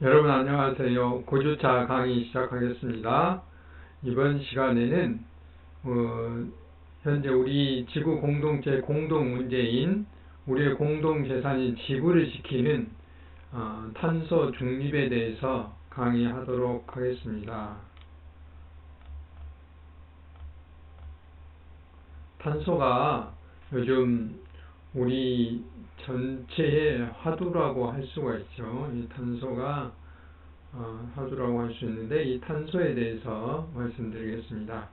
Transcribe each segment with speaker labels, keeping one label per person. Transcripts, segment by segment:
Speaker 1: 여러분 안녕하세요. 고주차 강의 시작하겠습니다. 이번 시간에는 현재 우리 지구 공동체 공동 문제인 우리의 공동 재산인 지구를 지키는 탄소 중립에 대해서 강의하도록 하겠습니다. 탄소가 요즘 우리 전체의 화두라고 할 수가 있죠. 이 탄소가 화두라고 할 수 있는데, 이 탄소에 대해서 말씀드리겠습니다.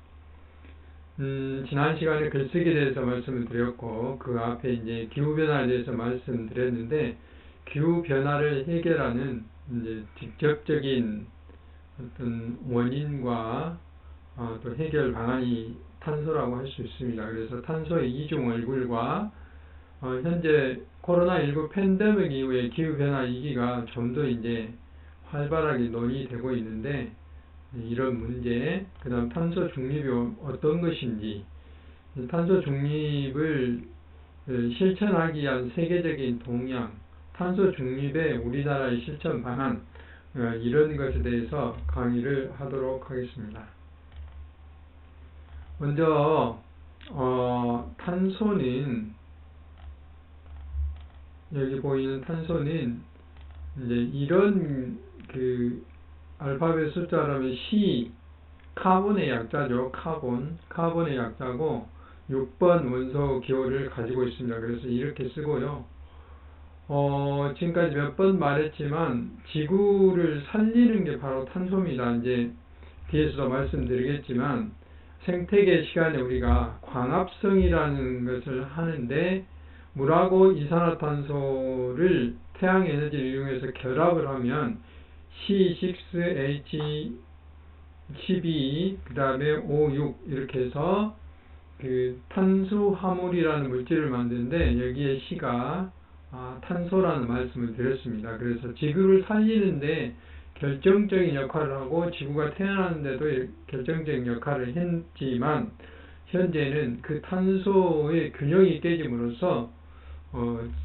Speaker 1: 지난 시간에 글쓰기에 대해서 말씀을 드렸고, 그 앞에 이제 기후변화에 대해서 말씀드렸는데, 기후변화를 해결하는 이제 직접적인 어떤 원인과 또 해결 방안이 탄소라고 할 수 있습니다. 그래서 탄소의 이중 얼굴과 현재 코로나19 팬데믹 이후에 기후변화 위기가 좀 더 이제 활발하게 논의되고 있는데, 이런 문제, 그 다음 탄소 중립이 어떤 것인지, 탄소 중립을 실천하기 위한 세계적인 동향, 탄소 중립의 우리나라의 실천 방안, 이런 것에 대해서 강의를 하도록 하겠습니다. 먼저 탄소는, 여기 보이는 탄소는 이제 이런 알파벳 숫자라면 C, 카본의 약자죠. 카본의 약자고 6번 원소 기호를 가지고 있습니다. 그래서 이렇게 쓰고요. 지금까지 몇 번 말했지만 지구를 살리는 게 바로 탄소입니다. 이제 뒤에서도 말씀드리겠지만 생태계 시간에 우리가 광합성이라는 것을 하는데, 물하고 이산화탄소를 태양에너지를 이용해서 결합을 하면 C6H12, 그 다음에 O6 이렇게 해서 탄수화물이라는 물질을 만드는데, 여기에 C가 탄소라는 말씀을 드렸습니다. 그래서 지구를 살리는데 결정적인 역할을 하고 지구가 태어나는데도 결정적인 역할을 했지만, 현재는 그 탄소의 균형이 깨짐으로써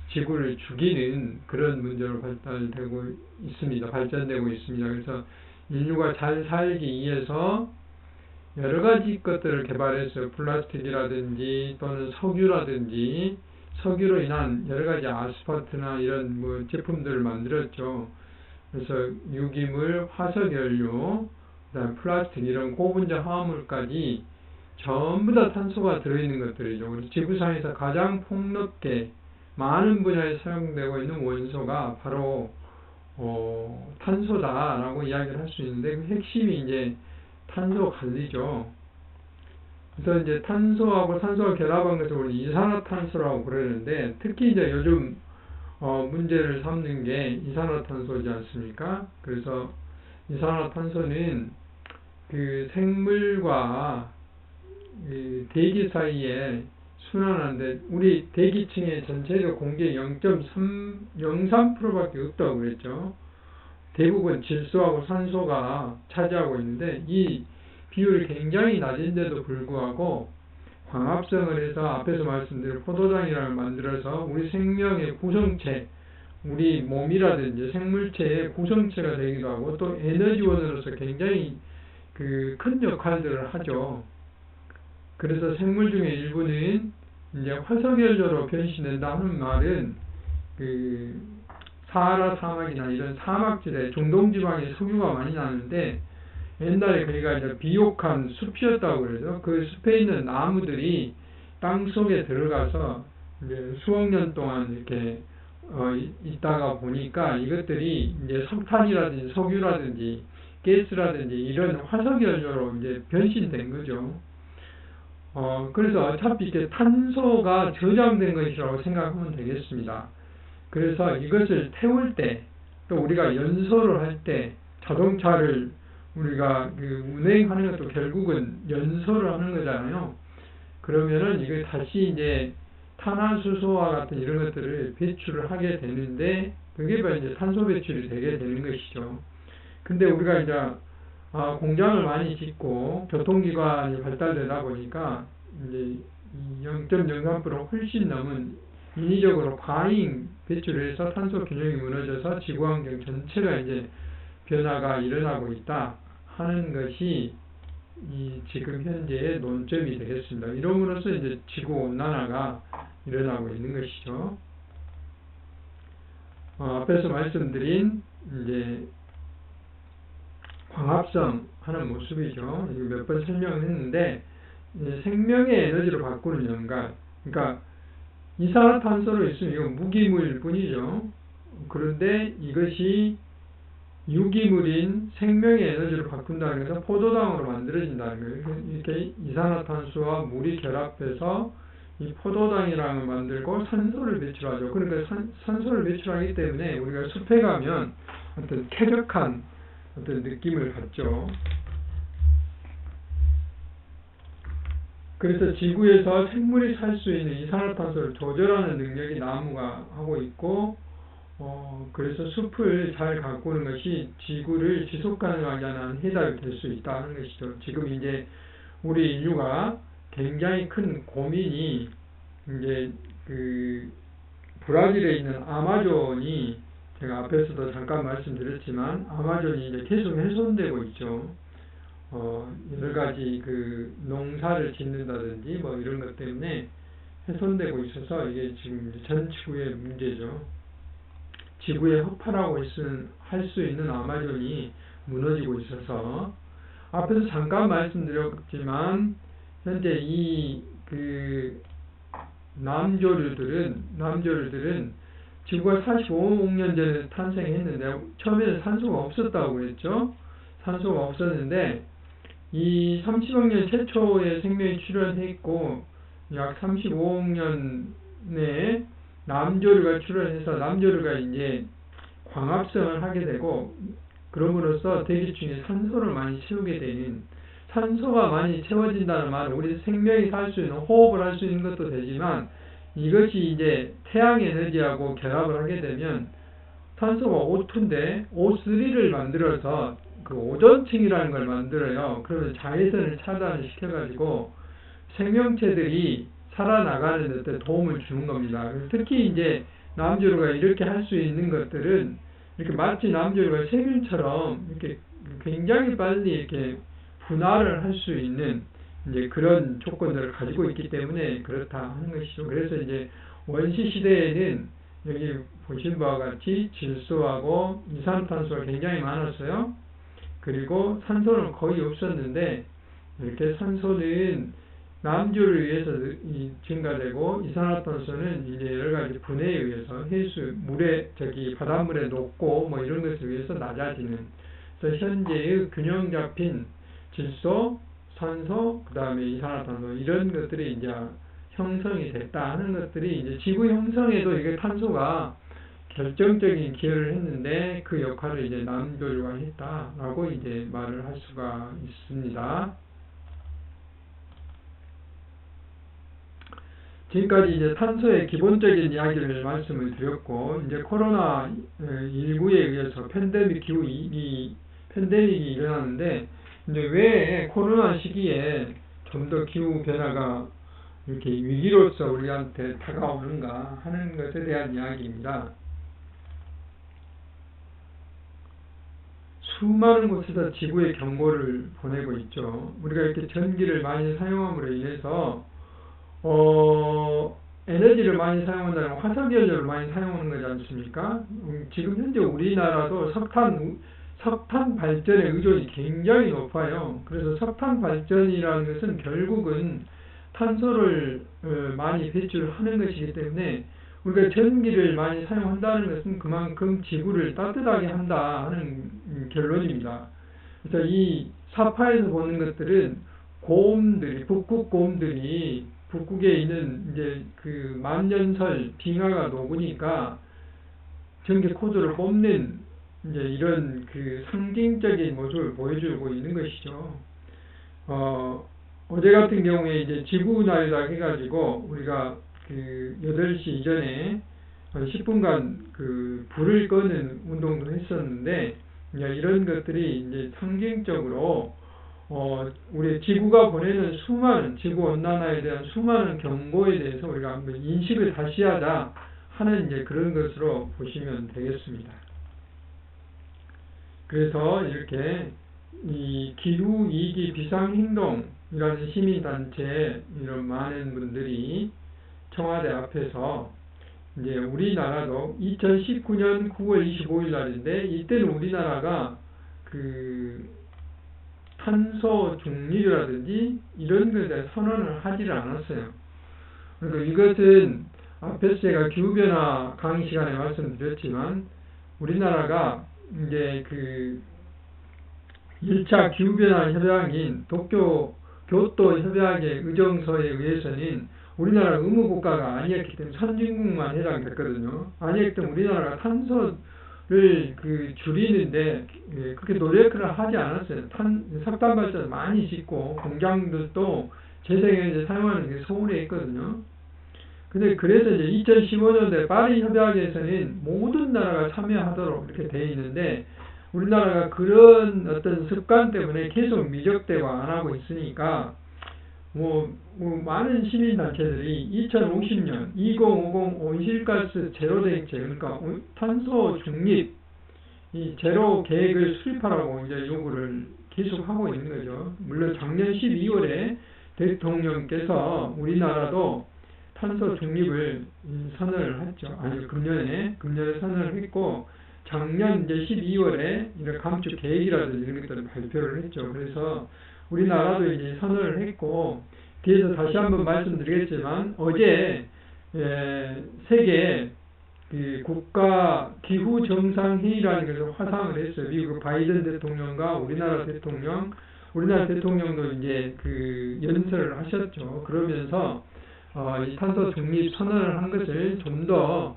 Speaker 1: 지구를 죽이는 그런 문제로 발전되고 있습니다. 그래서 인류가 잘 살기 위해서 여러 가지 것들을 개발해서 플라스틱이라든지 또는 석유라든지, 석유로 인한 여러 가지 아스팔트나 이런 제품들을 만들었죠. 그래서 유기물, 화석연료, 그다음 플라스틱 이런 고분자 화합물까지 전부 다 탄소가 들어있는 것들이죠. 그래서 지구상에서 가장 폭넓게 많은 분야에 사용되고 있는 원소가 바로 탄소다라고 이야기를 할 수 있는데, 그 핵심이 이제 탄소 관리죠. 그래서 이제 탄소하고 산소가 결합한 것을 우리 이산화탄소라고 그러는데, 특히 이제 요즘 문제를 삼는 게 이산화탄소지 않습니까? 그래서 이산화탄소는 그 생물과 대기 사이에 순환하는데, 우리 대기층의 전체적 공기의 0.03%밖에 없다고 그랬죠. 대부분 질소하고 산소가 차지하고 있는데, 이 비율이 굉장히 낮은데도 불구하고 광합성을 해서 앞에서 말씀드린 포도당이라는 걸 만들어서 우리 생명의 구성체, 우리 몸이라든지 생물체의 구성체가 되기도 하고, 또 에너지원으로서 굉장히 큰 역할들을 하죠. 그래서 생물 중에 일부는 이제 화석연료로 변신된다 하는 말은 사하라 사막이나 이런 사막지대, 중동지방에 석유가 많이 나는데, 옛날에 거기가 이제 비옥한 숲이었다고 그러죠. 그 숲에 있는 나무들이 땅 속에 들어가서 이제 수억 년 동안 이렇게 있다가 보니까 이것들이 이제 석탄이라든지 석유라든지 가스라든지 이런 화석연료로 이제 변신된 거죠. 그래서 어차피 이렇게 탄소가 저장된 것이라고 생각하면 되겠습니다. 그래서 이것을 태울 때, 또 우리가 연소를 할 때, 자동차를 우리가 운행하는 것도 결국은 연소를 하는 거잖아요. 그러면은 이걸 다시 이제 탄화수소와 같은 이런 것들을 배출을 하게 되는데, 그게 바로 이제 탄소 배출이 되게 되는 것이죠. 근데 우리가 이제 공장을 많이 짓고 교통기관이 발달되다 보니까 이제 0.03% 훨씬 넘은 인위적으로 과잉 배출을 해서 탄소 균형이 무너져서 지구환경 전체가 이제 변화가 일어나고 있다 하는 것이 이 지금 현재의 논점이 되겠습니다. 이러므로써 이제 지구 온난화가 일어나고 있는 것이죠. 앞에서 말씀드린 이제 광합성 하는 모습이죠. 몇 번 설명을 했는데 생명의 에너지로 바꾸는 연관. 그러니까 이산화탄소로 있으면 이건 무기물일 뿐이죠. 그런데 이것이 유기물인 생명의 에너지로 바꾼다는 것은 포도당으로 만들어진다는 거예요. 이렇게 이산화탄소와 물이 결합해서 이 포도당이라는 걸 만들고 산소를 배출하죠. 그러니까 산소를 배출하기 때문에 우리가 숲에 가면 어떤 쾌적한 어떤 느낌을 받죠. 그래서 지구에서 생물이 살 수 있는 이산화탄소를 조절하는 능력이 나무가 하고 있고, 그래서 숲을 잘 가꾸는 것이 지구를 지속 가능하게 하는 해답이 될 수 있다는 것이죠. 지금 이제 우리 인류가 굉장히 큰 고민이 이제 그 브라질에 있는 아마존이 제가 앞에서도 잠깐 말씀드렸지만 아마존이 이제 계속 훼손되고 있죠. 여러 가지 그 농사를 짓는다든지 뭐 이런 것 때문에 훼손되고 있어서 이게 지금 전 지구의 문제죠. 지구의 허파라고 할 수 있는 아마존이 무너지고 있어서 앞에서 잠깐 말씀드렸지만 현재 이 그 남조류들은 지구가 45억 년 전에 탄생했는데 처음에는 산소가 없었다고 그랬죠. 산소가 없었는데 이 30억 년 최초의 생명이 출현했고 약 35억 년에 남조류가 출현해서 남조류가 이제 광합성을 하게 되고 그럼으로써 대기 중에 산소를 많이 채우게 되는 산소가 많이 채워진다는 말은 우리 생명이 살 수 있는 호흡을 할 수 있는 것도 되지만 이것이 이제 태양 에너지하고 결합을 하게 되면 탄소가 O2인데 O3를 만들어서 그 오존층이라는 걸 만들어요. 그러면 자외선을 차단을 시켜가지고 생명체들이 살아나가는 데 도움을 주는 겁니다. 특히 이제 남조류가 이렇게 할 수 있는 것들은 이렇게 마치 남조류가 세균처럼 이렇게 굉장히 빨리 이렇게 분할을 할 수 있는 이제 그런 조건들을 가지고 있기 때문에 그렇다 하는 것이죠. 그래서 이제 원시 시대에는 여기 보신 바와 같이 질소하고 이산화탄소가 굉장히 많았어요. 그리고 산소는 거의 없었는데 이렇게 산소는 남조를 위해서 증가되고 이산화탄소는 이제 여러 가지 분해에 의해서 물에 바닷물에 녹고 뭐 이런 것을 위해서 낮아지는. 그래서 현재의 균형 잡힌 질소, 산소, 그 다음에 이산화탄소 이런 것들이 이제 형성이 됐다 하는 것들이 이제 지구 형성에도 이게 탄소가 결정적인 기여를 했는데 그 역할을 이제 남조류가 했다라고 이제 말을 할 수가 있습니다. 지금까지 이제 탄소의 기본적인 이야기를 말씀을 드렸고 이제 코로나19에 의해서 팬데믹이 일어나는데 이제 왜 코로나 시기에 좀 더 기후 변화가 이렇게 위기로서 우리한테 다가오는가 하는 것에 대한 이야기입니다. 수많은 곳에서 지구에 경고를 보내고 있죠. 우리가 이렇게 전기를 많이 사용함으로 인해서 에너지를 많이 사용한다는 화석연료를 많이 사용하는 거지 않습니까? 지금 현재 우리나라도 석탄 발전의 의존이 굉장히 높아요. 그래서 석탄 발전이라는 것은 결국은 탄소를 많이 배출하는 것이기 때문에 우리가 전기를 많이 사용한다는 것은 그만큼 지구를 따뜻하게 한다 하는 결론입니다. 그래서 이 사파에서 보는 것들은 북극 곰들이 북극에 있는 이제 그 만년설 빙하가 녹으니까 전기 코드를 뽑는 이제 이런 그 상징적인 모습을 보여주고 있는 것이죠. 어제 같은 경우에 이제 지구날이라 해가지고 우리가 그 8시 이전에 10분간 그 불을 끄는 운동도 했었는데 이런 것들이 이제 상징적으로 우리 지구가 보내는 지구 온난화에 대한 수많은 경고에 대해서 우리가 한번 인식을 다시 하자 하는 이제 그런 것으로 보시면 되겠습니다. 그래서 이렇게 이 기후 위기 비상행동이라는 시민단체 이런 많은 분들이 청와대 앞에서 이제 우리나라도 2019년 9월 25일 날인데 이때는 우리나라가 그 탄소 중립이라든지 이런 것에 대한 선언을 하지를 않았어요. 그러니까 이것은 앞에서 제가 기후변화 강의 시간에 말씀드렸지만 우리나라가 이제 그 1차 기후변화 협약인 도쿄 교토 협약의 의정서에 의해서는 우리나라가 의무국가가 아니었기 때문에 선진국만 해당됐거든요. 아니었기 때문에 우리나라가 탄소를 줄이는데 그렇게 노력을 하지 않았어요. 석탄 발전 많이 짓고 공장들도 재생에너지 사용하는 게 소홀해 있거든요. 근데 그래서 이제 2015년도에 파리 협약에서는 모든 나라가 참여하도록 이렇게 돼 있는데 우리나라가 그런 어떤 습관 때문에 계속 미적대고 안 하고 있으니까 많은 시민단체들이 2050년 2050 온실가스 제로 대응책 그러니까 탄소 중립 이 제로 계획을 수립하라고 이제 요구를 계속 하고 있는 거죠. 물론 작년 12월에 대통령께서 우리나라도 탄소 중립을 선언을 했죠. 아니 금년에 선언을 했고 작년 이제 12월에 이런 감축 계획이라든지 이런 것들을 발표를 했죠. 그래서 우리나라도 이제 선언을 했고 뒤에서 다시 한번 말씀드리겠지만 어제 세계 국가 기후 정상 회의라는 것을 화상을 했어요. 미국 바이든 대통령과 우리나라 대통령도 이제 연설을 하셨죠. 그러면서 이 탄소 중립 선언을 한 것을 좀 더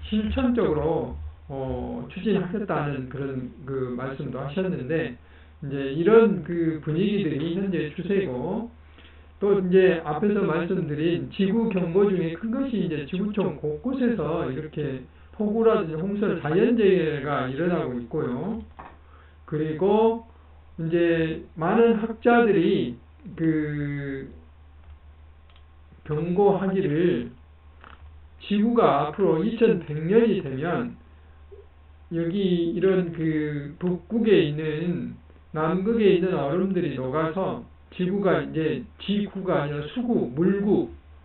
Speaker 1: 실천적으로 추진하겠다는 그런 말씀도 하셨는데 이제 이런 분위기들이 현재 추세고 또 이제 앞에서 말씀드린 지구 경보 중에 큰 것이 이제 지구촌 곳곳에서 이렇게 폭우라든지 홍수 자연재해가 일어나고 있고요. 그리고 이제 많은 학자들이 경고하기를 지구가 앞으로 2100년이 되면 여기 이런 북극에 있는 남극에 있는 얼음들이 녹아서 지구가 이제 지구가 아니라 수구,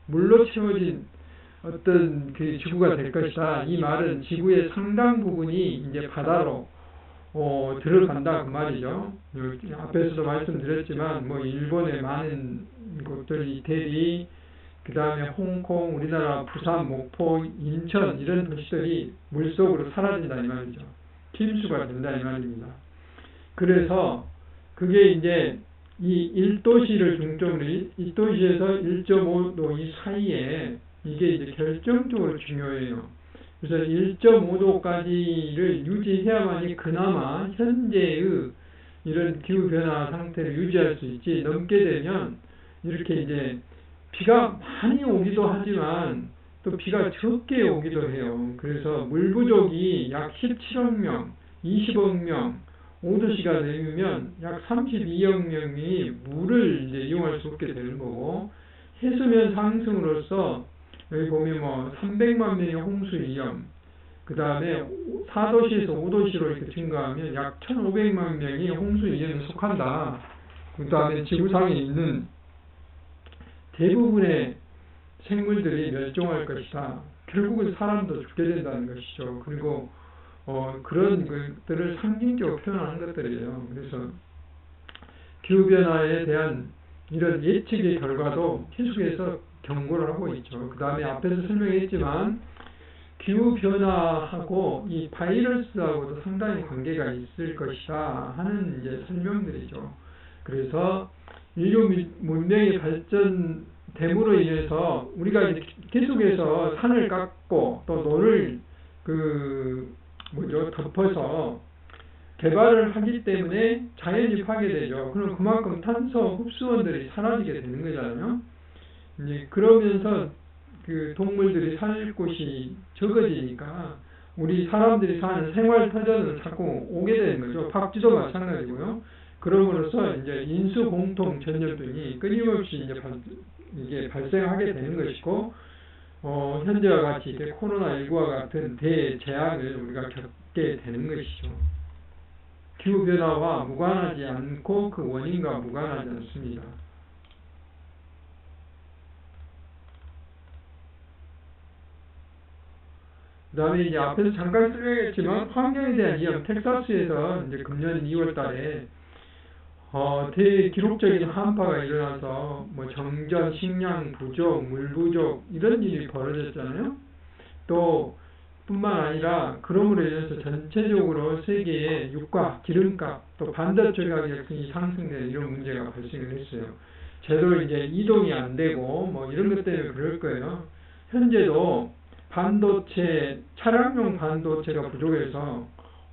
Speaker 1: 물로 채워진 어떤 지구가 될 것이다. 이 말은 지구의 상당 부분이 이제 바다로 들어간다 그 말이죠. 앞에서도 말씀드렸지만 일본의 많은 곳들이 대리 그 다음에 홍콩, 우리나라 부산, 목포, 인천 이런 도시들이 물속으로 사라진다 이 말이죠. 침수가 된다 이 말입니다. 그래서 그게 이제 이 1도시를 중점으로 1도시에서 1.5도 이 사이에 이게 이제 결정적으로 중요해요. 그래서 1.5도까지를 유지해야만이 그나마 현재의 이런 기후변화 상태를 유지할 수 있지 넘게 되면 이렇게 이제 비가 많이 오기도 하지만 또 비가 적게 오기도 해요. 그래서 물 부족이 약 17억 명, 20억 명, 5도시가 되면 약 32억 명이 물을 이제 이용할 수 없게 되는 거고 해수면 상승으로서 여기 보면 300만 명의 홍수 위험, 그 다음에 4도시에서 5도시로 이렇게 증가하면 약 1,500만 명이 홍수 위험에 속한다. 그 다음에 지구상에 있는 대부분의 생물들이 멸종할 것이다. 결국은 사람도 죽게 된다는 것이죠. 그리고 그런 것들을 상징적으로 표현하는 것들이에요. 그래서 기후변화에 대한 이런 예측의 결과도 계속해서 경고를 하고 있죠. 그 다음에 앞에서 설명했지만 기후변화하고 이 바이러스하고도 상당히 관계가 있을 것이다 하는 이제 설명들이죠. 그래서 인류 문명의 발전됨으로 인해서 우리가 이제 계속해서 산을 깎고 또 노를 덮어서 개발을 하기 때문에 자연이 파괴되죠. 그럼 그만큼 탄소 흡수원들이 사라지게 되는 거잖아요. 이제 그러면서 동물들이 살 곳이 적어지니까 우리 사람들이 사는 생활 터전을 자꾸 오게 되는 거죠. 박쥐도 마찬가지고요. 그럼으로써 이제 인수 공통 전염병이 끊임없이 이게 발생하게 되는 것이고 현재와 같이 코로나19와 같은 대재앙을 우리가 받게 되는 것이죠. 기후변화와 무관하지 않고 그 원인과 무관하지 않습니다. 그 다음에 이제 앞에서 잠깐 설명했지만 환경에 대한 위험, 텍사스에서 이제 금년 2월 달에 대기록적인 한파가 일어나서 뭐 정전, 식량 부족, 물 부족 이런 일이 벌어졌잖아요. 또 뿐만 아니라 그럼으로 인해서 전체적으로 세계의 유가, 기름값, 또 반도체 가격이 상승되는 이런 문제가 발생을 했어요. 제대로 이제 이동이 안 되고 뭐 이런 것 때문에 그럴 거예요. 현재도 반도체, 차량용 반도체가 부족해서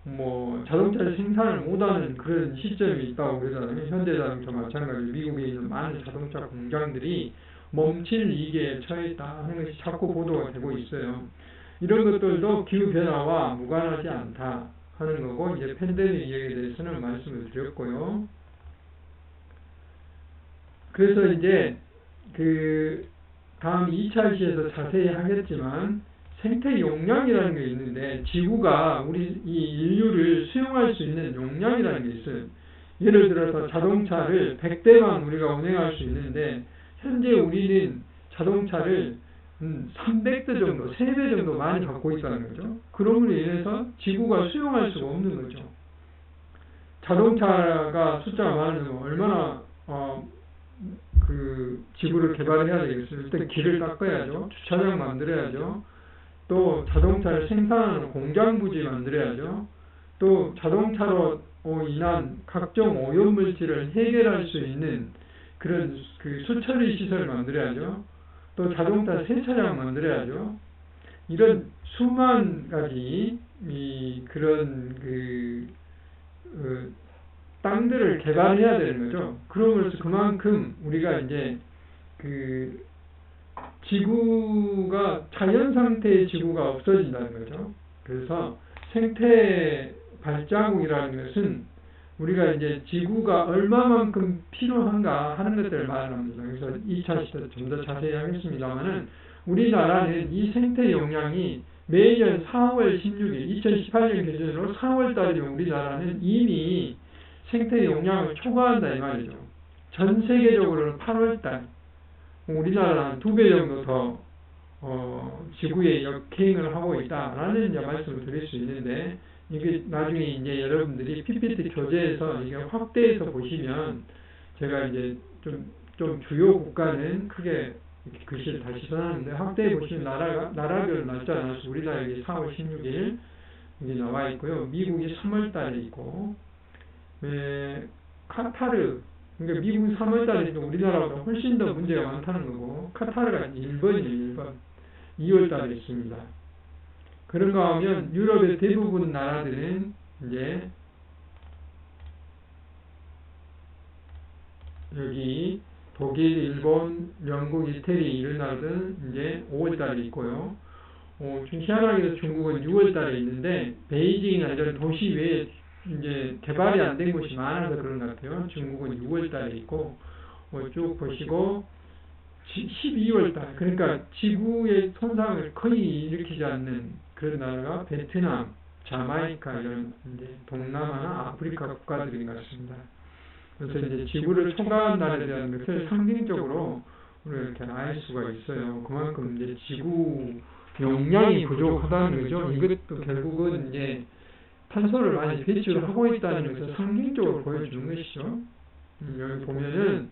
Speaker 1: 뭐 자동차를 생산을 못하는 그런 시점이 있다고 그러잖아요. 현대자동차 마찬가지로 미국에 있는 많은 자동차 공장들이 멈출 위기에 처했다 하는 것이 자꾸 보도가 되고 있어요. 이런 것들도 기후변화와 무관하지 않다 하는 거고, 이제 팬데믹 이야기에 대해서는 말씀을 드렸고요. 그래서 이제 그 다음 2차시에서 자세히 하겠지만 생태 용량이라는 게 있는데, 지구가 우리 이 인류를 수용할 수 있는 용량이라는 게 있어요. 예를 들어서 자동차를 100대만 우리가 운행할 수 있는데, 현재 우리는 자동차를 300대 정도, 3배 정도 많이 갖고 있다는 거죠. 그럼으로 인해서 지구가 수용할 수가 없는 거죠. 자동차가 숫자가 많으면 얼마나 그 지구를 개발해야 되겠어요. 일단 길을 닦아야죠. 주차장 만들어야죠. 또 자동차를 생산하는 공장 부지 만들어야죠. 또 자동차로 인한 각종 오염물질을 해결할 수 있는 그런 그 수처리 시설을 만들어야죠. 또 자동차 세차장 만들어야죠. 이런 수만 가지 그런 땅들을 개발해야 되는 거죠. 그러면서 그만큼 우리가 이제 그 지구가 자연 상태의 지구가 없어진다는 거죠. 그래서 생태 발자국이라는 것은 우리가 이제 지구가 얼마만큼 필요한가 하는 것들을 말합니다. 그래서 2차 시대 좀 더 자세히 하겠습니다만은, 우리나라는 이 생태 용량이 매년 4월 16일, 2018년 기준으로 4월 달이면 우리나라는 이미 생태 용량을 초과한다 이 말이죠. 전 세계적으로는 8월 달, 우리나라는 2배 정도 더 지구에 역행을 하고 있다라는 이제 말씀을 드릴 수 있는데, 이게 나중에 이제 여러분들이 PPT 교재에서 이게 확대해서 보시면, 제가 이제 좀 주요 국가는 크게 글씨를 다시 써놨는데, 확대해 보시면 나라별 날짜 나와서 우리나라 여기 4월 16일 이게 나와 있고요. 미국이 3월 달에 있고, 카타르, 그러니까 미국이 3월 달에 있고 우리나라보다 훨씬 더 문제가 많다는 거고, 카타르가 1번이에요. 1번. 2월 달에 있습니다. 그런가 하면 유럽의 대부분 나라들은 이제 여기 독일, 일본, 영국, 이태리 이런 나라들은 이제 5월 달에 있고요. 좀 희한하게도 중국은 6월 달에 있는데, 베이징이나 이런 도시 외에 이제 개발이 안 된 곳이 많아서 그런 것 같아요. 중국은 6월 달에 있고, 쭉 보시고 12월 달, 그러니까 지구의 손상을 거의 일으키지 않는 그런 나라가 베트남, 자마이카 이런 이제 동남아나 아프리카 국가들인 것 같습니다. 그래서 이제 지구를 초과한 날에 대한 것을 상징적으로 우리가 이렇게 알 수가 있어요. 그만큼 이제 지구 용량이 부족하다는 거죠. 이것도 결국은 이제 탄소를 많이 배출하고 있다는 것을 상징적으로 보여주는 것이죠. 여기 보면은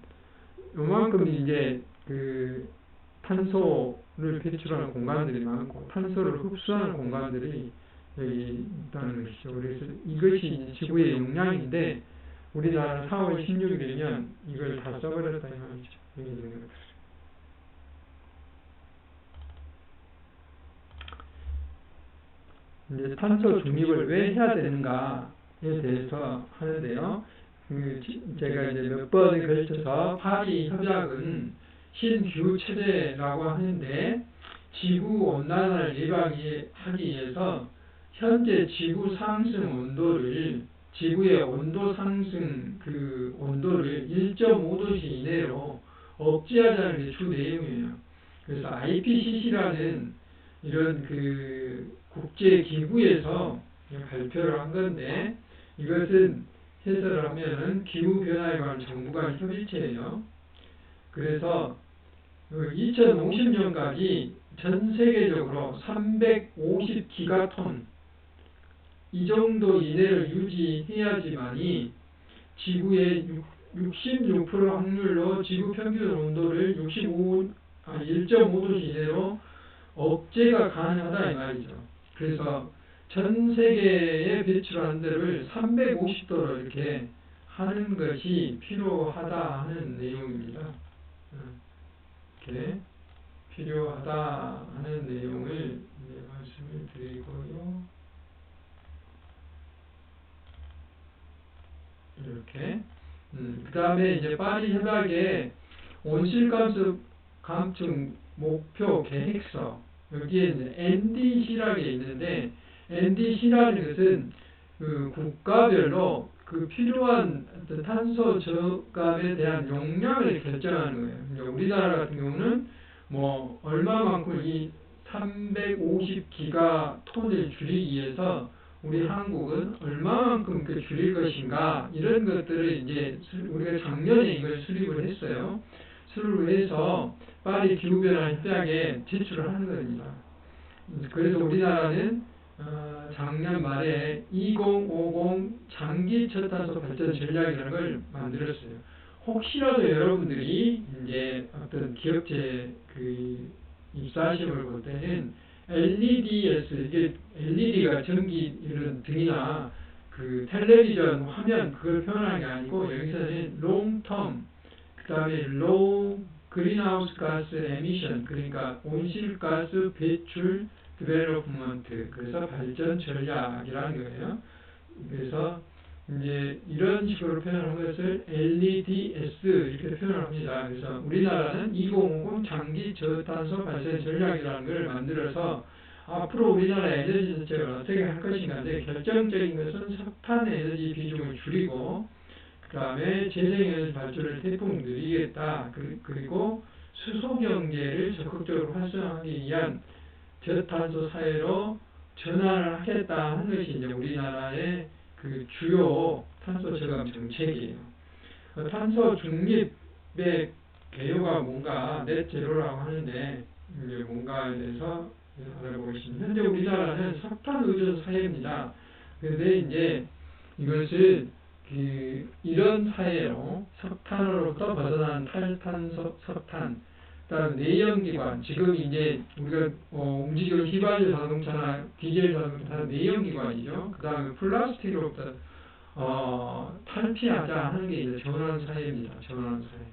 Speaker 1: 요만큼 이제 그 탄소를 배출하는 공간들이 많고 탄소를 흡수하는 공간들이 여기 있다는 것이죠. 그래서 이것이 이제 지구의 용량인데, 우리나라는 4월 16일이면 이걸 다 써버렸다 이 말이죠. 여기 있는 것들. 이제 탄소 중립을 왜 해야 되는가에 대해서 하는데요. 제가 이제 몇 번에 걸쳐서 파리 협약은 신기후 체제라고 하는데, 지구 온난화를 예방하기 위해서 현재 지구 상승 온도를, 지구의 온도 상승 그 온도를 1.5도씨 이내로 억제하자는 게 주 내용이에요. 그래서 IPCC라는 이런 그 국제 기구에서 발표를 한 건데, 이것은 해설을 하면은 기후변화에 관한 정부 간 협의체예요. 그래서 2050년까지 전 세계적으로 350기가톤 이 정도 이내를 유지해야지만이 지구의 66% 확률로 지구 평균 온도를 1.5도 이내로 억제가 가능하다 이 말이죠. 그래서 전 세계에 배출하는 데를 350도로 이렇게 하는 것이 필요하다 하는 내용입니다. 이렇게 필요하다 하는 내용을 말씀을 드리고요. 이렇게 그 다음에 이제 파리 협약의 온실가스 감축 목표 계획서 여기에 이제 NDC라는 게 있는데 NDC라는 것은 그 국가별로 그 필요한 탄소 저감에 대한 용량을 결정하는 거예요. 이제 우리나라 같은 경우는 뭐 얼마만큼 이 350기가톤을 줄이기 위해서 우리 한국은 얼마만큼 그 줄일 것인가 이런 것들을 이제 우리가 작년에 이걸 수립을 했어요. 수립을 해서 파리 기후변화 협약에 제출을 하는 겁니다. 그래서 우리나라는 작년 말에 2050 장기 저탄소 발전 전략이라는 걸 만들었어요. 혹시라도 여러분들이 이제 어떤 기업체 그 입사시험을 볼 때는 LEDS 이게 LED가 전기 이런 등이나 그 텔레비전 화면 그걸 표현하는 게 아니고 여기서는 롱텀 그다음에 low greenhouse gas emission 그러니까 온실가스 배출 development 그래서 발전 전략이라는 거예요. 그래서 이제 이런 식으로 표현한 것을 LEDS 이렇게 표현합니다. 그래서 우리나라는 2050 장기 저탄소 발전 전략이라는 걸 만들어서 앞으로 우리나라의 에너지 정책을 어떻게 할 것인가인데 결정적인 것은 석탄 에너지 비중을 줄이고 그 다음에 재생에너지 발전을 대폭 늘리겠다. 그리고 수소 경제를 적극적으로 활성화하기 위한 저탄소 사회로 전환을 하겠다 하는 것이 이제 우리나라의 그 주요 탄소 저감 정책이에요. 탄소 중립의 개요가 뭔가 넷제로라고 하는데 이게 뭔가에 대해서 알아보겠습니다. 현재 우리나라는 석탄 의존 사회입니다. 그런데 이제 이것을 이런 사회로 석탄으로부터 벗어난 탈탄소 석탄 그다음 내연기관 지금 이제 우리가 움직이는 휘발유 자동차나 디젤 자동차 내연기관이죠. 그 다음에 플라스틱으로부터 탈피하자 하는 게 이제 전환 사회입니다. 전환 사회.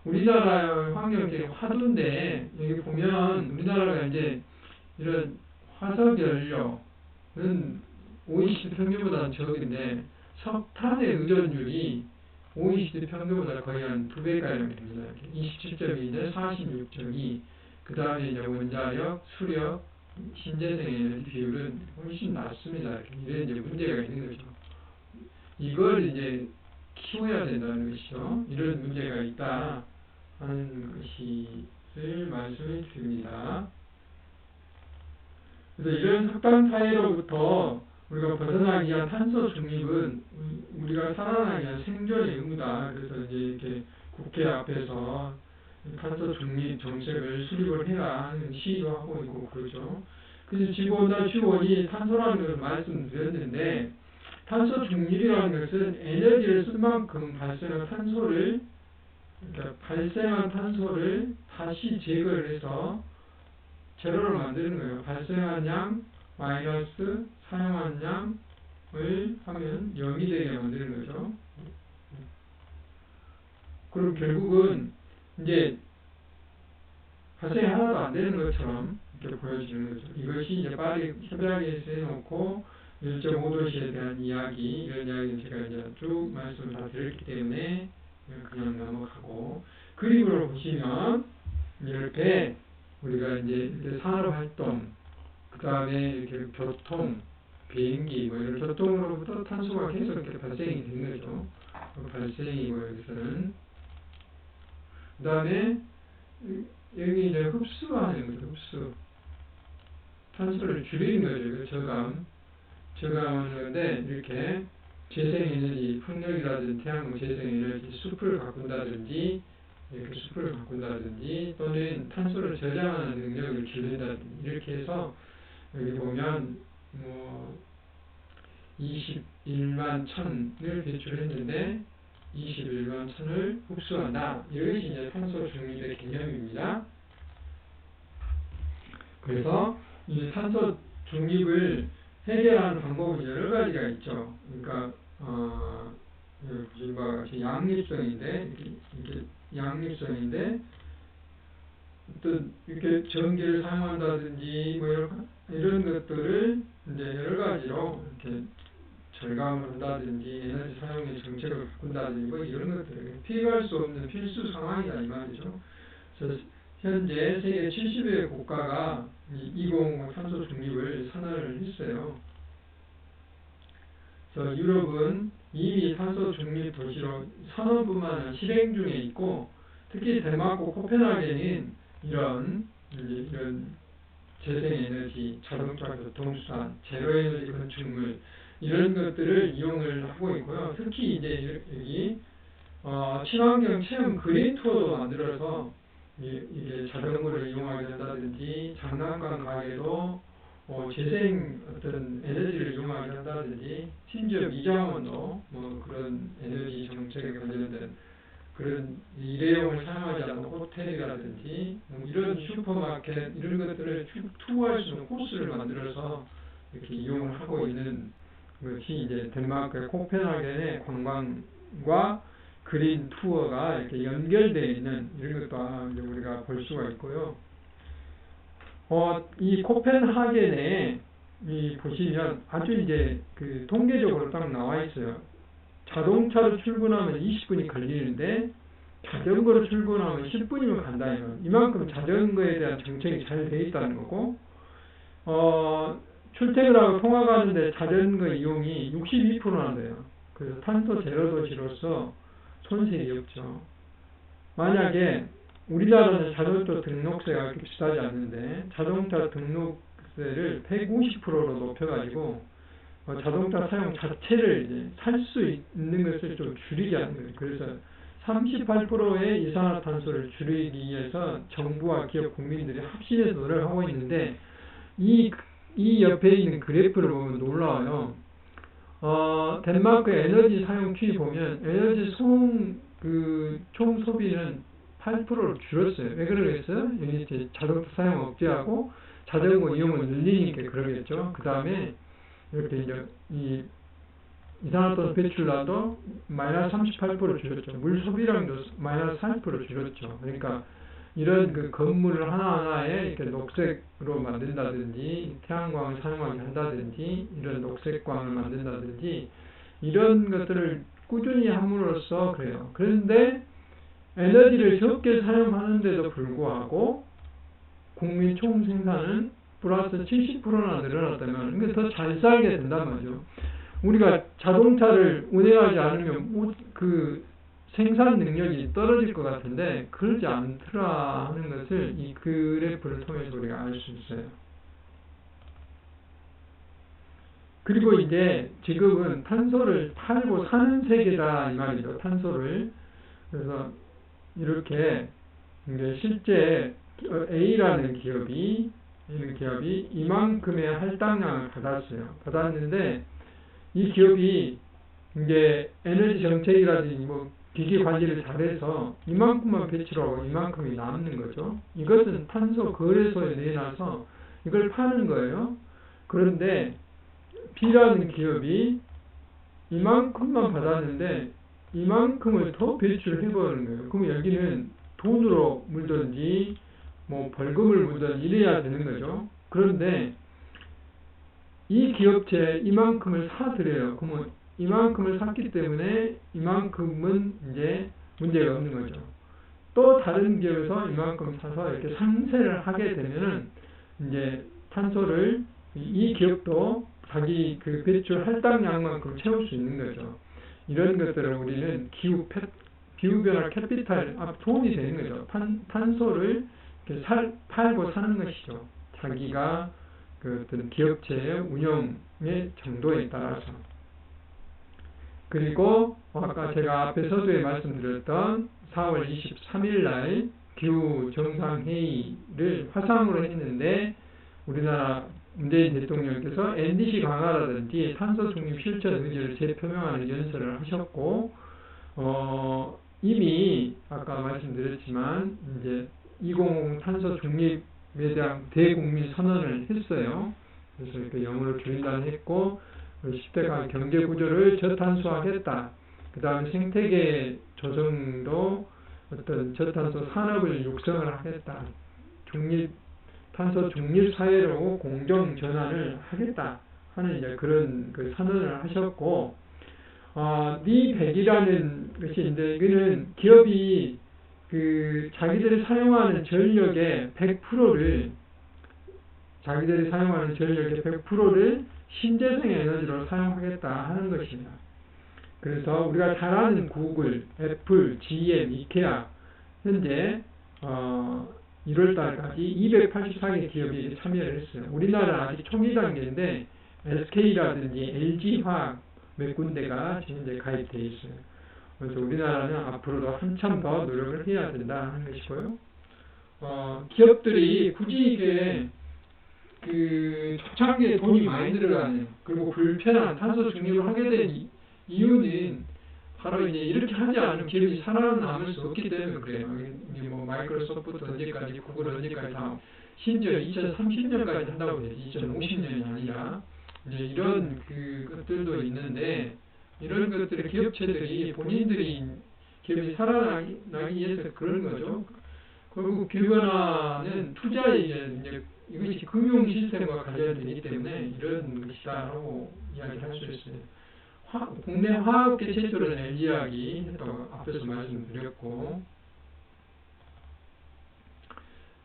Speaker 1: 우리나라 환경이 화두인데 여기 보면 우리나라가 이제 이런 화석 연료는 OECD 평균보다는 적은데 석탄의 의존율이 OECD 평균보다 거의 한 2배가량 됩니다. 27.2대 46.2. 그 다음에 이제 원자력, 수력, 신재생 에너지 비율은 훨씬 낮습니다. 이런 이제 문제가 있는 거죠. 이걸 이제 키워야 된다는 것이죠. 이런 문제가 있다 하는 것을 말씀을 드립니다. 그래서 이런 석탄 사회로부터 우리가 벗어나기 위한 탄소 중립은 우리가 살아나기 위한 생존의 의무다. 그래서 이제 이렇게 국회 앞에서 탄소 중립 정책을 수립을 해라 하는 시위도 하고 있고 그러죠. 그래서 지구온난화 주원이 탄소라는 것을 말씀드렸는데 탄소 중립이라는 것은 에너지를 쓴 만큼 발생한 탄소를 다시 제거를 해서 제로를 만드는 거예요. 발생한 양 마이너스 사용한 양을 하면 0이 되게 만드는 거죠. 그럼 결국은 이제 발생이 하나도 안 되는 것처럼 이렇게 보여지는 거죠. 이것이 이제 파리 협약에서 해놓고 1.5도시에 대한 이야기, 이런 이야기는 제가 이제 쭉 말씀을 다 드렸기 때문에 그냥 넘어가고 그림으로 보시면 이렇게 우리가 이제 이렇게 산업활동 그 다음에 이렇게 교통, 비행기, 뭐 이런 교통으로부터 탄소가 계속 이렇게 발생이 되는 거죠. 발생이고 여기서는. 그 다음에 여기 이제 흡수하는 거죠. 흡수. 탄소를 줄이는 거죠. 저감. 증강하는 건데, 이렇게 재생에너지, 풍력이라든지 태양광 재생에너지, 숲을 가꾼다든지, 이렇게 숲을 가꾼다든지, 또는 탄소를 저장하는 능력을 기른다든지, 이렇게 해서 여기 보면 뭐 21만 톤을 배출했는데 21만 톤을 흡수한다. 이것이 이제 탄소 중립의 개념입니다. 그래서 이 탄소 중립을 해결하는 방법은 여러 가지가 있죠. 그러니까 보신 바와 같이 양립성인데 이렇게 양립성인데 또 이렇게 전기를 사용한다든지 뭐 이런 것들을 이제 여러 가지로 이렇게 절감을 한다든지 에너지 사용의 정책을 바꾼다든지 뭐 이런 것들 피할 수 없는 필수 상황이다 이 말이죠. 그래서 현재 세계 70여 국가가 2050 탄소 중립을 선언을 했어요. 그래서 유럽은 이미 탄소 중립 도시로 선언뿐만 아니라 실행 중에 있고, 특히 덴마크 코펜하겐은 이런 재생에너지, 자동차 교통수단, 제로에너지 건축물 이런 것들을 이용을 하고 있고요. 특히 이제 여기 친환경 체험 그린 투어도 만들어서 이게 자전거를 이용하게 한다든지, 장난감 가게도 재생 어떤 에너지를 이용하게 한다든지, 심지어 미장원도 뭐 그런 에너지 정책에 관련된 그런 일회용을 사용하지 않는 호텔이라든지 뭐 이런 슈퍼마켓 이런 것들을 투어할 수 있는 코스를 만들어서 이렇게 이용을 하고 있는 것이 이제 덴마크의 코펜하겐의 관광과 그린 투어가 이렇게 연결되어 있는 이런 것도 이제 우리가 볼 수가 있고요. 이 코펜하겐에 보시면 아주 이제 그 통계적으로 딱 나와 있어요. 자동차로 출근하면 20분이 걸리는데 자전거로 출근하면 10분이면 간다. 이만큼 자전거에 대한 정책이 잘 되어 있다는 거고, 출퇴근하고 통화 가는데 자전거 이용이 62%나 돼요. 그래서 탄소 제로 도시로서 손색이 없죠. 만약에 우리나라는 자동차 등록세가 비싸지 않는데 자동차 등록세를 150%로 높여가지고 자동차 사용 자체를 이제 살 수 있는 것을 좀 줄이게 하는 거예요. 그래서 38%의 이산화탄소를 줄이기 위해서 정부와 기업, 국민들이 합심해서 노력하고 있는데, 이 옆에 있는 그래프를 보면 놀라워요. 덴마크의 에너지 사용 추이 보면 에너지 총 소비는 8%로 줄었어요. 왜 그러겠어요? 여기 자동차 사용 억제하고 자전거 이용을 늘리니까 그러겠죠. 그 다음에 이렇게 이제 이산화탄소 배출량도 마이너스 38% 줄였죠. 물 소비량도 마이너스 40% 줄였죠. 그러니까 이런 그 건물 하나하나에 이렇게 녹색으로 만든다든지, 태양광을 사용하게 한다든지, 이런 녹색광을 만든다든지, 이런 것들을 꾸준히 함으로써 그래요. 그런데 에너지를 적게 사용하는데도 불구하고 국민 총 생산은 플러스 70%나 늘어났다면 이게 더 잘 살게 된단 말이죠. 우리가 자동차를 운행하지 않으면 그 생산 능력이 떨어질 것 같은데 그러지 않더라 하는 것을 이 그래프를 통해서 우리가 알 수 있어요. 그리고 이제 지금은 탄소를 팔고 사는 세계다 이 말이죠. 탄소를. 그래서 이렇게 이제 실제 A라는 기업이 이만큼의 할당량을 받았는데 이 기업이 이제 에너지 정책이라든지 뭐 기계 관리를 잘해서 이만큼만 배출하고 이만큼이 남는 거죠. 이것은 탄소 거래소에 내놔서 이걸 파는 거예요. 그런데 B라는 기업이 이만큼만 받았는데 이만큼을 더 배출해버리는 거예요. 그럼 여기는 돈으로 물든지 뭐 벌금을 물든지 이래야 되는 거죠. 그런데 이 기업체에 이만큼을 사들여요. 그러면 이만큼을 샀기 때문에 이만큼은 이제 문제가 없는 거죠. 또 다른 기업에서 이만큼 사서 이렇게 상세를 하게 되면은 이제 탄소를 이 기업도 자기 그 배출 할당량만큼 채울 수 있는 거죠. 이런 것들을 우리는 기후변화 캐피탈 도움이 되는 거죠. 탄소를 이렇게 팔고 사는 것이죠. 자기가 그 어떤 기업체의 운영의 정도에 따라서. 그리고 아까 제가 앞에 서두에 말씀드렸던 4월 23일 날 기후 정상회의를 화상으로 했는데 우리나라 문재인 대통령께서 NDC 강화라든지 탄소 중립 실천 의지를 재표명하는 연설을 하셨고, 이미 아까 말씀드렸지만 이제 2050 탄소 중립에 대한 대국민 선언을 했어요. 그래서 이렇게 영어로 줄인다는 했고, 10대가 경제 구조를 저탄소화하겠다. 그 다음에 생태계 조성도 어떤 저탄소 산업을 육성을 하겠다. 탄소 중립 사회로 공정 전환을 하겠다 하는 이제 그런 그 선언을 하셨고, 니100이라는 것이 있는데, 이거는 기업이 그 자기들이 사용하는 전력의 100%를 신재생 에너지로 사용하겠다 하는 것입니다. 그래서 우리가 잘 아는 구글, 애플, GM, 이케아 현재 1월달까지 284개 기업이 참여를 했어요. 우리나라는 아직 초기 단계인데 SK라든지 LG화학 몇 군데가 지금 이제 가입되어 있어요. 그래서 우리나라는 앞으로도 한참 더 노력을 해야 된다 하는 것이고요. 기업들이 굳이 이게 그 초창기에 돈이 많이 들어가는, 그리고 불편한 탄소 중립을 하게 된 이유는 바로 이제 이렇게 하지 않으면 기업이 살아남을 수 없기 때문에 그래요. 뭐 마이크로소프트 언제까지, 구글 언제까지 다, 심지어 2030년까지 한다고 되지 2050년이 아니라 이제 이런 그 것들도 있는데, 이런 것들을 기업체들이 본인들이 기업이 살아나기 위해서 그런 거죠. 결국 기후변화는 투자에 이제 이것이 금융 시스템과 관련되기 때문에 이런 것이다라고 이야기할 수 있어요. 국내 화학계 최초로는 LG화학이 했다고 앞에서 말씀드렸고,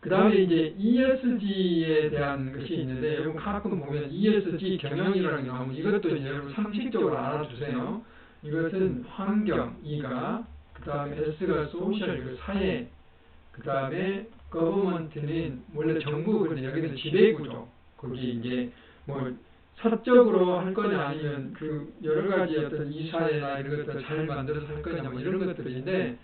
Speaker 1: 그 다음에 이제 ESG에 대한 것이 있는데, 여러분 가끔 보면 ESG 경영이라는 게 나오면 이것도 이제 여러분 상식적으로 알아두세요. 이것은 환경, E가, 그 다음에 S가 소셜, 사회, 그 다음에 거버먼트는 원래 정부거든요. 여기는 지배구조. 거기 이제 뭐 사적으로 할 거냐 아니면 그 여러 가지 어떤 이사회나 이런 것들 잘 만들어서 할 거냐 뭐 이런 것들인데,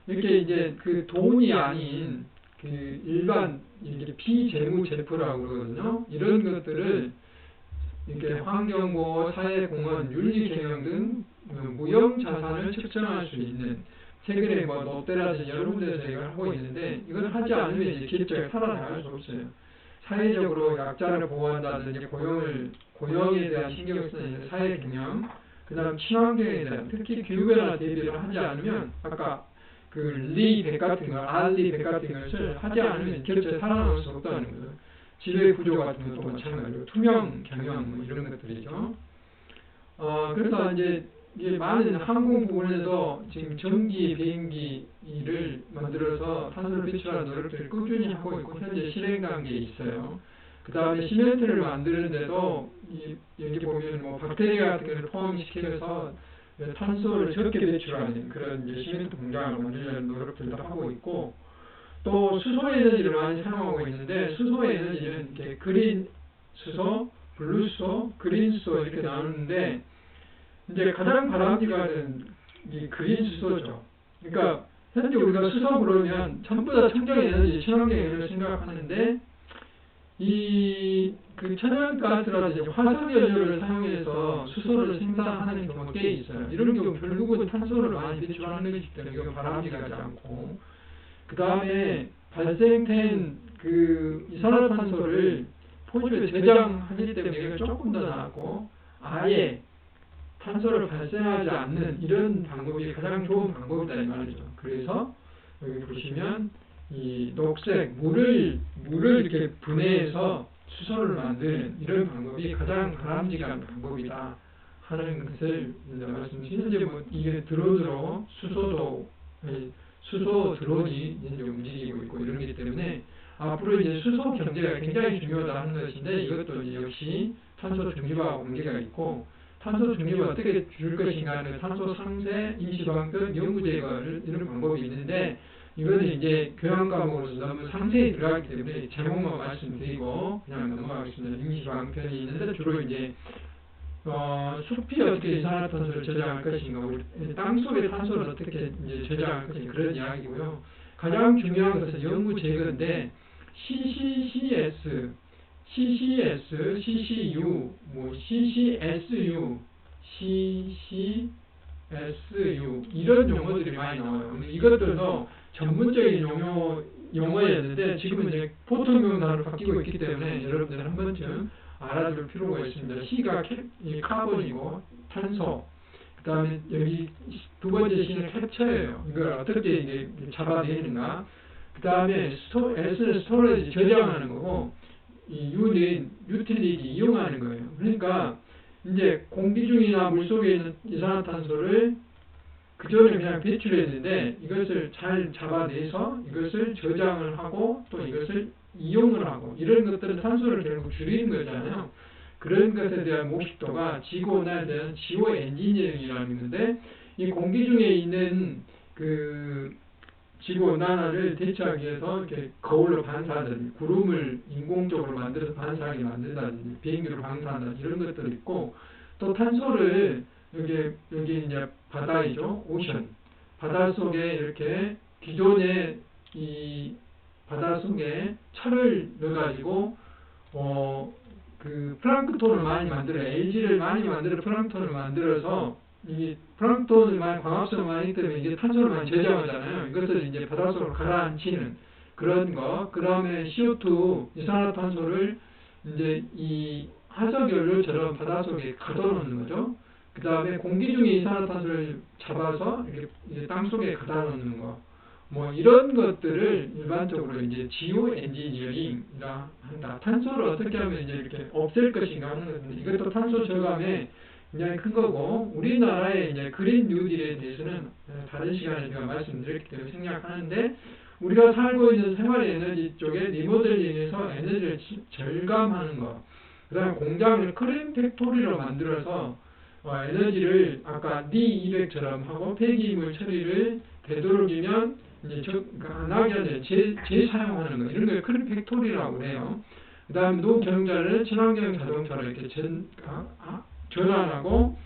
Speaker 1: 이렇게 이제 그 돈이 아닌 그 일반 이렇게 비재무제표라고 그러거든요. 이런 것들을 이렇게 환경보호, 사회공헌, 윤리경영 등 무형자산을 측정할 수 있는, 최근에 뭐 롯데라든지 여러 군데에서 이걸 하고 있는데, 이걸 하지 않으면 이제 기업체가 살아나갈 수 없어요. 사회적으로 약자를 보호한다든지 고용에 대한 신경을 쓰는 사회균형, 그 다음 친환경에 대한, 특히 기후변화 대비를 하지 않으면, 아까 그 리100 같은 거, R100 같은 것을 하지 않으면 기업체가 살아남을 수 없다는 거죠. 지배구조 같은 것도 마찬가지로 투명 경영 뭐 이런 것들이죠. 그래서 이제 많은 항공 부분에서 지금 전기 비행기를 만들어서 탄소를 배출하는 노력들을 꾸준히 하고 있고 현재 실행 단계에 있어요. 그 다음에 시멘트를 만드는데도 여기 보면 뭐 박테리아 같은 것을 포함시켜서 탄소를 적게 배출하는 그런 이제 시멘트 공장을 만들려는 노력들도 하고 있고, 또 수소 에너지를 많이 사용하고 있는데, 수소 에너지는 이렇게 그린 수소, 블루 수소, 그린 수소 이렇게 나누는데, 이제 가장 바람직한 이 그린 수소죠. 그러니까 현재 우리가 수소 그러면 전부 다 청정 에너지, 친환경 에너지를 생각하는데, 그 천연가스라든지 화석 연료를 사용해서 수소를 생산하는 경우가 꽤 있어요. 이런 경우 결국은 탄소를 많이 배출하는 것이기 때문에 이건 바람직하지 않고, 그 다음에 발생된 그 이산화탄소를 포집에 저장하기 때문에 이건 조금 더 나았고, 아예 탄소를 발생하지 않는 이런 방법이 가장 좋은 방법이다 이 말이죠. 그래서 여기 보시면 이 녹색 물을 이렇게 분해해서 수소를 만드는 이런 방법이 가장 바람직한 방법이다 하는 것을 말씀드립니다. 현재 뭐 이게 드론으로 수소 드론이 이제 움직이고 있고 이런 게 때문에 앞으로 이제 수소 경제가 굉장히 중요하다는 것인데, 이것도 이제 역시 탄소 중립과 관계가 있고, 탄소 중립을 어떻게 줄 것인가 하는 탄소 상쇄, 임시방편, 영구 제거를 이런 방법이 있는데, 이거는 이제 교양 과목으로서 너무 상세히 들어가기 때문에 제목만 말씀드리고 그냥 넘어가겠습니다. 임시방편이 있는데 주로 이제 숲이 어떻게 이산화탄소를 저장할 것인가, 우리 땅속의 탄소를 어떻게 이제 저장할 것인가 그런 이야기고요. 가장 중요한 것은 연구 제거인데 CCCS, CCU, 뭐 CCSU, CCSU 이런 용어들이 많이 나와요. 이것들도 전문적인 용어였는데 지금은 이제 보통명사로 바뀌고 있기 때문에 여러분들 한 번쯤 알아둘 필요가 있습니다. C가 카본이고 탄소, 그 다음에 여기 두 번째 C는 캡처예요. 이걸 어떻게 이제 잡아내는가. 그 다음에 S는 스토리지, 저장하는 거고, 이 U는 유틸리티, 이용하는 거예요. 그러니까 이제 공기 중이나 물 속에 있는 이산화탄소를 그전에 그냥 배출했는데 이것을 잘 잡아내서 이것을 저장을 하고 또 이것을 이용을 하고, 이런 것들은 탄소를 결국 줄이는 거잖아요. 그런 것에 대한 몰입도가 지구온난화에 대한 지오 엔지니어링이라는 건데, 이 공기 중에 있는 그 지구온난화를 대처하기 위해서 이렇게 거울로 반사하든지 구름을 인공적으로 만들어서 반사하게 만든다든지 비행기로 방사한다든지 이런 것들이 있고, 또 탄소를 여기 이제 바다이죠, 오션, 바다 속에 이렇게 기존에 이 바다 속에 철을 넣어가지고 그 플랑크톤을 많이 만들어, 알지를 많이 만들어 플랑크톤을 만들어서 이 플랑크톤을 많이 광합성을 많이 있기 때문에 이게 탄소를 많이 저장하잖아요. 이것을 이제 바닷속으로 가라앉히는 그런 거. 그 다음에 CO2 이산화탄소를 이제 이 화석연료처럼 바닷속에 가둬놓는 거죠. 그 다음에 공기 중에 이산화탄소를 잡아서 이렇게 땅속에 가다 놓는 거. 뭐 이런 것들을 일반적으로 이제 지오 엔지니어링이라 한다. 탄소를 어떻게 하면 이제 이렇게 없앨 것인가 하는 건데, 이것도 탄소 저감에 굉장히 큰 거고, 우리나라의 이제 그린 뉴딜에 대해서는 다른 시간에 제가 말씀드렸기 때문에 생략하는데, 우리가 살고 있는 생활 에너지 쪽에 리모델링해서 에너지를 절감하는 거, 그 다음에 공장을 클린 팩토리로 만들어서 에너지를 아까 D200처럼 하고 폐기물 처리를 되도록이면 이제 안 하게 하는 재사용하는 거, 이런 걸 클린 팩토리라고 해요. 그 다음에 노경자를 친환경 자동차로 이렇게 전환하고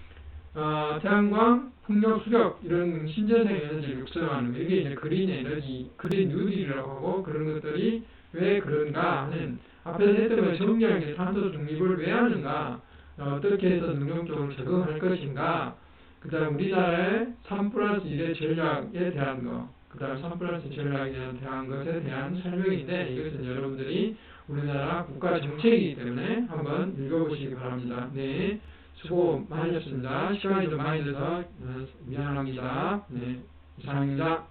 Speaker 1: 태양광, 풍력, 수력 이런 신재생 에너지를 육성하는 거, 이게 이제 그린 에너지, 그린 뉴딜이라고 하고, 그런 것들이 왜 그런가 하는, 앞에서 했던 정리한 게 탄소 중립을 왜 하는가, 어떻게 해서 능동적으로 적응할 것인가, 그 다음 우리나라의 3+1의 전략에 대한 거, 그 다음 3+1 전략에 대한 것에 대한 설명인데, 이것은 여러분들이 우리나라 국가 정책이기 때문에 한번 읽어보시기 바랍니다. 네, 수고 많으셨습니다. 시간이 좀 많이 들어서 미안합니다. 네, 이상입니다.